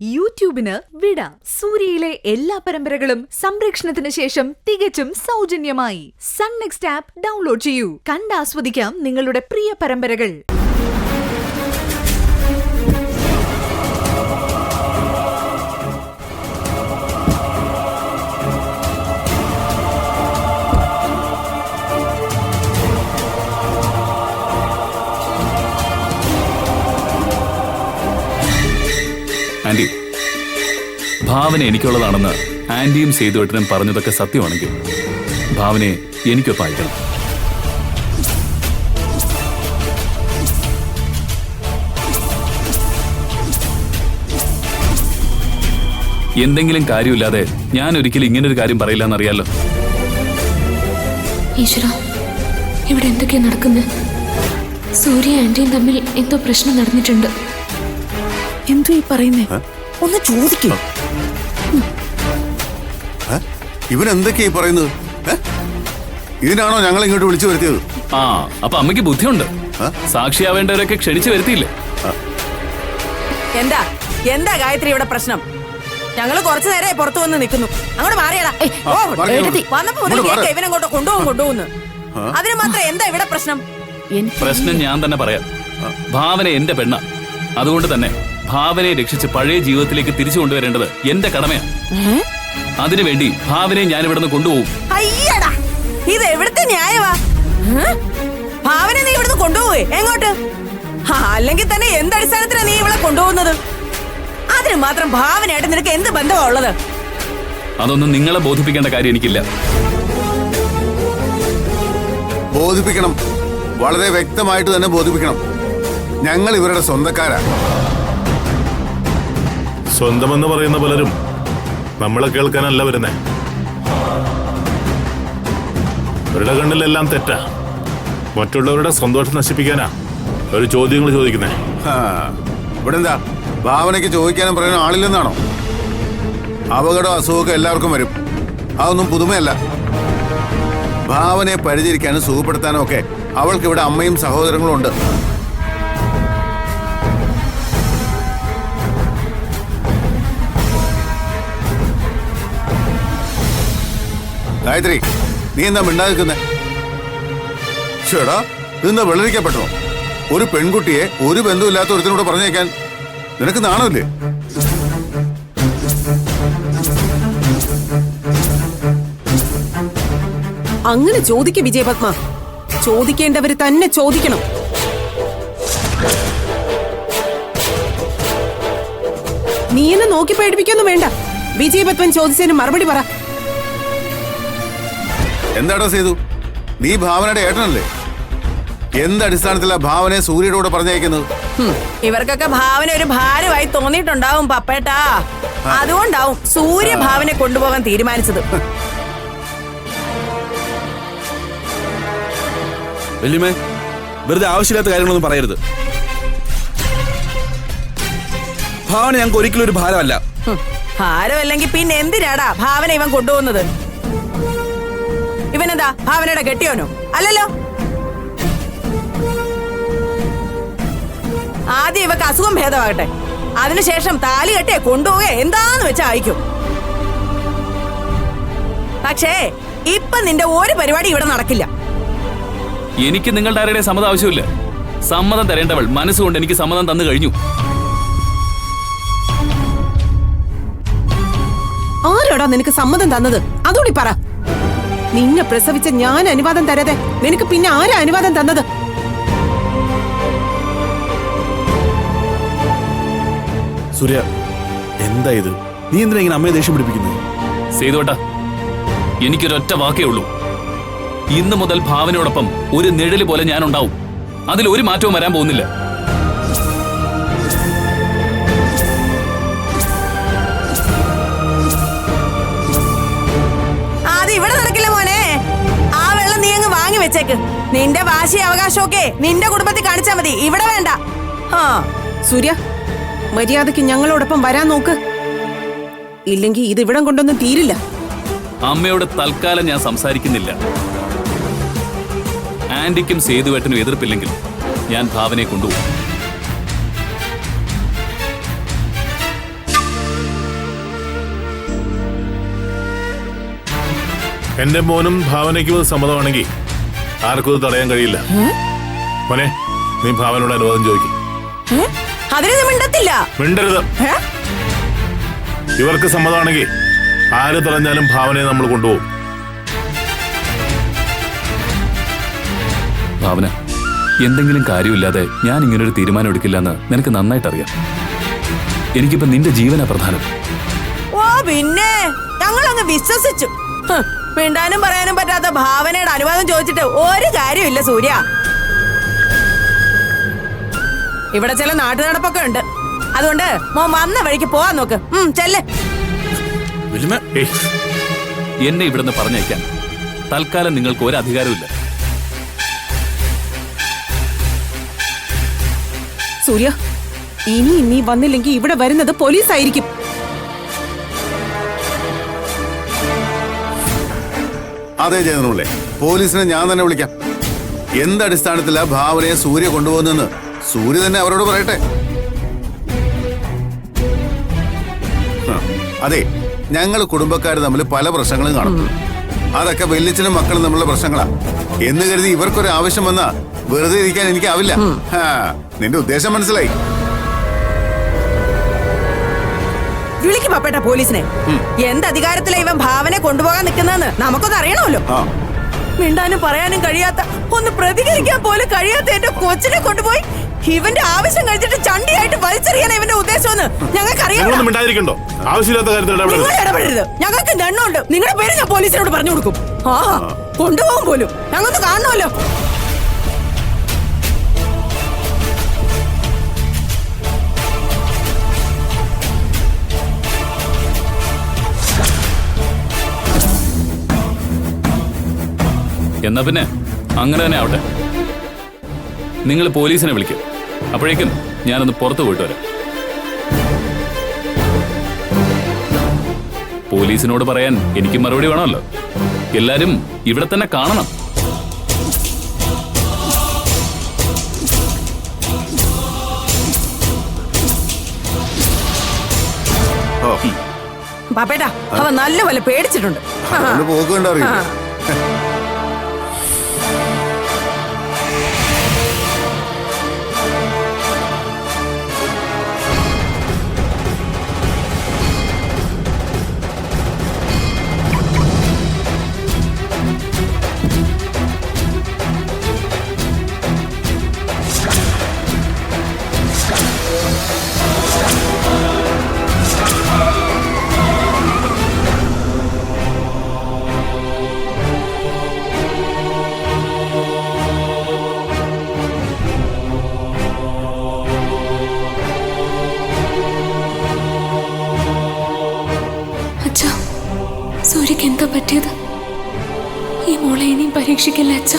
യൂട്യൂബിന് വിട. സൂര്യയിലെ എല്ലാ പരമ്പരകളും സംരക്ഷണത്തിന് ശേഷം തികച്ചും സൗജന്യമായി സൺ നെക്സ്റ്റ് ആപ്പ് ഡൗൺലോഡ് ചെയ്യൂ. കണ്ടാസ്വദിക്കാം നിങ്ങളുടെ പ്രിയ പരമ്പരകൾ. ആന്റി, ഭാവന എനിക്കുള്ളതാണെന്ന് ആന്റിയും സേതുവേട്ടനും പറഞ്ഞതൊക്കെ സത്യമാണെങ്കിൽ ഭാവനയെ എനിക്കൊപ്പം അയക്കണം. എന്തെങ്കിലും കാര്യമില്ലാതെ ഞാൻ ഒരിക്കലും ഇങ്ങനൊരു കാര്യം പറയില്ല എന്നറിയാലോ. ഈശ്വര, ഇവിടെ എന്തൊക്കെയാ നടക്കുന്നത്? സൂര്യ ആന്റിയും തമ്മിൽ എന്തോ പ്രശ്നം നടന്നിട്ടുണ്ട്. എന്തോ ഈ പറയുന്നേ? ഒന്ന് ചോദിക്കേ. ഇവൻ എന്തൊക്കെയാ പറയുന്നത്? ഇതിനാണോ ഞങ്ങൾ ഇങ്ങോട്ട് വിളിച്ചു വരുത്തിയത്? ആ, അപ്പൊ അമ്മയ്ക്ക് ബുദ്ധിയുണ്ട്. സാക്ഷിയാവേണ്ടവരൊക്കെ ക്ഷണിച്ചു വരുത്തിയില്ലേ? എന്താ എന്താ ഗായത്രി ഇവിടെ പ്രശ്നം? ഞങ്ങള് കുറച്ചു നേരെ പുറത്തു വന്ന് നിൽക്കുന്നു. അങ്ങോട്ട് മാറിയടാ. വന്നപ്പോ ഇവനങ്ങോട്ട് കൊണ്ടുപോകുന്നു. അതിന് മാത്രം എന്താ ഇവിടെ പ്രശ്നം? പ്രശ്നം ഞാൻ തന്നെ പറയാം. ഭാവന എന്റെ പെണ്ണ. അതുകൊണ്ട് തന്നെ ഭാവനയെ രക്ഷിച്ച് പഴയ ജീവിതത്തിലേക്ക് തിരിച്ചു കൊണ്ടുവരേണ്ടത് എന്റെ കടമയാണ്. അതിനുവേണ്ടി ഭാവനയെ ഞാൻ ഇവിടുന്ന് കൊണ്ടുപോകും. അയ്യടാ, ഇത് എവിടുത്തെ ന്യായവാ? ഭാവന നീ ഇവിടുന്ന് കൊണ്ടുപോവേ? എങ്ങോട്ട്? അല്ലെങ്കിൽ തന്നെ എന്തടിസ്ഥാനത്തിലാണ് നീ ഇവിടെ കൊണ്ടുപോകുന്നത്? അതിന് മാത്രം ഭാവനയായിട്ട് നിനക്ക് എന്ത് ബന്ധമാ ഉള്ളത്? അതൊന്നും നിങ്ങളെ ബോധിപ്പിക്കേണ്ട കാര്യം എനിക്കില്ല. ബോധിപ്പിക്കണം, വളരെ വ്യക്തമായിട്ട് തന്നെ ബോധിപ്പിക്കണം. ഞങ്ങൾ ഇവരുടെ സ്വന്തക്കാരാ. സ്വന്തമെന്ന് പറയുന്ന പലരും നമ്മളെ കേൾക്കാനല്ല വരുന്നേ. അവരുടെ കണ്ണിലെല്ലാം തെറ്റാ. മറ്റുള്ളവരുടെ സന്തോഷം നശിപ്പിക്കാനാ ഒരു ചോദ്യങ്ങൾ ചോദിക്കുന്നേ. ഇവിടെ എന്താ ഭാവനയ്ക്ക് ചോദിക്കാനും പറയാനും ആളില്ലെന്നാണോ? അപകടം അസുഖമൊക്കെ എല്ലാവർക്കും വരും. അതൊന്നും പുതുമയല്ല. ഭാവനയെ പരിചരിക്കാനും സുഖപ്പെടുത്താനും ഒക്കെ അവൾക്ക് ഇവിടെ അമ്മയും സഹോദരങ്ങളും ഉണ്ട്. ഗായത്രി, നീ എന്താ മിണ്ടാതിരിക്കുന്നേ? ചേടാ, ഇതെന്താ വെള്ളരിക്കപ്പെട്ടോ? ഒരു പെൺകുട്ടിയെ ഒരു ബന്ധമില്ലാത്ത ഒരുത്തിനോട് പറഞ്ഞേക്കാൻ നിനക്ക് നാണമില്ലേ? അങ്ങനെ ചോദിക്ക വിജയപത്മ. ചോദിക്കേണ്ടവര് തന്നെ ചോദിക്കണം. നീ എന്നെ നോക്കി പേടിപ്പിക്കൊന്നും വേണ്ട. വിജയപത്മൻ ചോദിച്ചതിന് മറുപടി പറ. എന്താടാ സേതു, നീ ഭാവനയുടെ ഏട്ടനല്ലേ? എന്തടിസ്ഥാനത്തിലാ ഭാവനയെ സൂര്യയുടെ കൂടെ പറഞ്ഞയക്കുന്നത്? ഇവർക്കൊക്കെ ഭാവന ഒരു ഭാരമായി തോന്നിയിട്ടുണ്ടാവും പപ്പേട്ടാ. അതുകൊണ്ടാവും സൂര്യ ഭാവനെ കൊണ്ടുപോകാൻ തീരുമാനിച്ചത്. വല്യമ്മേ, വെറുതെ ആവശ്യമില്ലാത്ത കാര്യങ്ങളൊന്നും പറയരുത്. ഭാവന ഞങ്ങൾക്ക് ഒരിക്കലും ഒരു ഭാരമല്ല. ഭാരമല്ലെങ്കിൽ പിന്നെ എന്തിനാടാ ഭാവന ഇവൻ കൊണ്ടുപോകുന്നത്? ഇവനെന്താ ഭാവനയുടെ കെട്ടിയോനോ? അല്ലല്ലോ. ആദ്യം ഇവക്ക് അസുഖം ഭേദമാകട്ടെ, അതിനുശേഷം താലി കെട്ടിയെ കൊണ്ടുപോകെ എന്താന്ന് വെച്ചാ അയക്കും. പക്ഷേ ഇപ്പൊ നിന്റെ ഒരു പരിപാടി ഇവിടെ നടക്കില്ല. എനിക്ക് നിങ്ങളുടെ ആരുടെ സമ്മതം ആവശ്യമില്ല. സമ്മതം തരേണ്ടവൾ മനസ്സുകൊണ്ട് എനിക്ക് സമ്മതം തന്നു കഴിഞ്ഞു. ആരോടാ നിനക്ക് സമ്മതം തന്നത്? അതോടി പറ. നിന്നെ പ്രസവിച്ച ഞാൻ അനുവാദം തരാതെ നിനക്ക് പിന്നെ ആരാ അനുവാദം തന്നത്? സൂര്യ, എന്താ ഇത്? നീ എന്തിനാ ഇങ്ങനെ അമ്മയെ ദേഷ്യം പിടിപ്പിക്കുന്നത്? സേതുവേട്ടാ, എനിക്കൊരൊറ്റ വാക്കേ ഉള്ളൂ. ഇന്ന് മുതൽ ഭാവനയോടൊപ്പം ഒരു നിഴല് പോലെ ഞാൻ ഉണ്ടാവും. അതിൽ ഒരു മാറ്റവും വരാൻ പോകുന്നില്ല. അത് ഇവിടെ നടക്കില്ല മോനെ. ആ വെള്ളം നീ അങ്ങ് വാങ്ങി വെച്ചേക്ക്. നിന്റെ വാശി അവകാശമൊക്കെ നിന്റെ കുടുംബത്തിൽ കാണിച്ചാ മതി, ഇവിടെ വേണ്ട. സൂര്യ, മര്യാദക്ക് ഞങ്ങളോടൊപ്പം വരാൻ നോക്ക്. ഇല്ലെങ്കിൽ ഇത് ഇവിടം കൊണ്ടൊന്നും തീരില്ല. അമ്മയോട് തൽക്കാലം ഞാൻ സംസാരിക്കുന്നില്ല. ആന്റിക്കും സേതുവേട്ടനും എതിർപ്പില്ലെങ്കിൽ ഞാൻ ഭാവനയെ കൊണ്ടുപോകും. എന്റെ മോനും ഭാവനയ്ക്കും ഇത് സമ്മതമാണെങ്കിൽ ആർക്കും ഇത് തടയാൻ കഴിയില്ല. മോനെ, നീ ഭാവനയോട് അനുവാദം ചോദിക്കും. അതിനൊന്നും മിണ്ടത്തില്ല. മിണ്ടരുത്. ഏ? ഇവർക്ക് സമ്മതമാണെങ്കിൽ ആര് തടഞ്ഞാലും ഭാവനയെ നമ്മൾ കൊണ്ടുപോകും. ഭാവന, എന്തെങ്കിലും കാര്യമില്ലാതെ ഞാൻ ഇങ്ങനൊരു തീരുമാനം എടുക്കില്ലെന്ന് നിനക്ക് നന്നായിട്ട് അറിയാം. എനിക്കിപ്പോ നിന്റെ ജീവനാ പ്രധാനം. ഓ പിന്നെ ഞങ്ങളങ്ങ് വിശ്വസിച്ചു. മിണ്ടാനും പറയാനും പറ്റാത്ത ഭാവനയുടെ അനുവാദം ചോദിച്ചിട്ട് ഒരു കാര്യമില്ല സൂര്യ. ഇവിടെ ചില നാട്ടു നടപ്പൊക്കെ ഉണ്ട്. അതുകൊണ്ട് മോൻ വന്ന വഴിക്ക് പോവാൻ നോക്ക്. ചെല്ലേ. ഏയ്, എന്നെ ഇവിടുന്ന് പറഞ്ഞയക്കാൻ തൽക്കാലം നിങ്ങൾക്ക് ഒരു അധികാരമില്ല. സൂര്യ, ഇനി നീ വന്നില്ലെങ്കിൽ ഇവിടെ വരുന്നത് പോലീസായിരിക്കും. അതേ ചെയ്യുന്നുള്ളേ, പോലീസിനെ ഞാൻ തന്നെ വിളിക്കാം. എന്തടിസ്ഥാനത്തിലാ ഭാവനയെ സൂര്യ കൊണ്ടുപോകുന്നെന്ന് സൂര്യ തന്നെ അവരോട് പറയട്ടെ. അതെ, ഞങ്ങൾ കുടുംബക്കാർ തമ്മിൽ പല പ്രശ്നങ്ങളും കാണും. അതൊക്കെ വല്യച്ഛനും മക്കളും തമ്മിലുള്ള പ്രശ്നങ്ങളാ എന്ന് കരുതി ഇവർക്കൊരു ആവശ്യം വന്നാ വെറുതെ ഇരിക്കാൻ എനിക്കാവില്ല. നിന്റെ ഉദ്ദേശം മനസ്സിലായി. വിളിക്കും പപ്പേട്ട പോലീസിനെ. എന്ത് അധികാരത്തിലാ ഇവൻ ഭാവനെ കൊണ്ടുപോകാൻ നിൽക്കുന്നതെന്ന് നമുക്കൊന്ന് അറിയണമല്ലോ. മിണ്ടാനും പറയാനും കഴിയാത്ത, ഒന്ന് പ്രതികരിക്കാൻ പോലും കഴിയാത്ത എന്റെ കൊച്ചിനെ കൊണ്ടുപോയി ഇവന്റെ ആവശ്യം കഴിച്ചിട്ട് ചണ്ടിയായിട്ട് വലിച്ചെറിയാൻ ഇവന്റെ ഉദ്ദേശമെന്ന് ഞങ്ങൾക്ക് അറിയാം. മിണ്ടാതിരിക്കണ്ടോ? ആവശ്യമില്ലാത്ത കാര്യത്തിൽ നിങ്ങൾ ഇടപെടരുത്. ഞങ്ങൾക്ക് ദണ്ണമുണ്ട്. നിങ്ങളുടെ പേര് ഞാൻ പോലീസിനോട് പറഞ്ഞു കൊടുക്കും. കൊണ്ടുപോകും പോലും. ഞങ്ങൾക്ക് കാണണമല്ലോ. എന്നാ പിന്നെ അങ്ങനെ തന്നെ ആവട്ടെ. നിങ്ങൾ പോലീസിനെ വിളിക്കും. അപ്പോഴേക്കും ഞാനൊന്ന് പുറത്തു പോയിട്ട് വരാം. പോലീസിനോട് പറയാൻ എനിക്ക് മറുപടി വേണമല്ലോ. എല്ലാരും ഇവിടെ തന്നെ കാണണം. പാപ്പേട്ടാ, അവൻ നല്ലപോലെ പേടിച്ചിട്ടുണ്ട്. പോകണ്ടറിയോ? സൂര്യക്ക് എന്താ പറ്റിയത്? ഈ മോളെ ഇനിയും പരീക്ഷിക്കില്ല അച്ഛാ.